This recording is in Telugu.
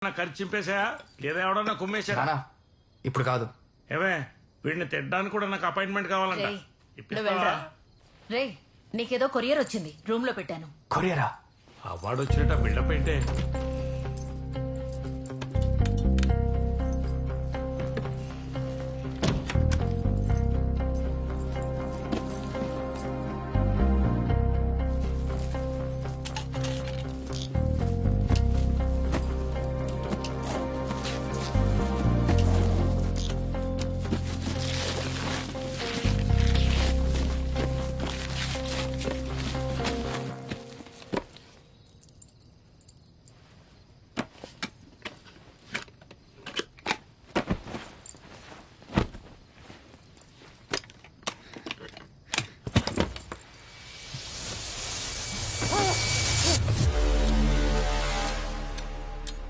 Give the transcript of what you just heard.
ఖర్చు చింపేశాయా లేదా ఎవడన్నా కుమ్మేశారా? నానా ఇప్పుడు కాదు. ఏమే వీడిని తిట్టడానికి కూడా నాకు అపాయింట్మెంట్ కావాలంట. రేయ్, ఇప్పిస్తావా? నువ్వు వెళ్ళరా. రేయ్, నీకేదో కొరియర్ వచ్చింది, రూమ్ లో పెట్టాను. కొరియరా? అవార్డు వచ్చినట్ట బిల్డప్ ఏంటే?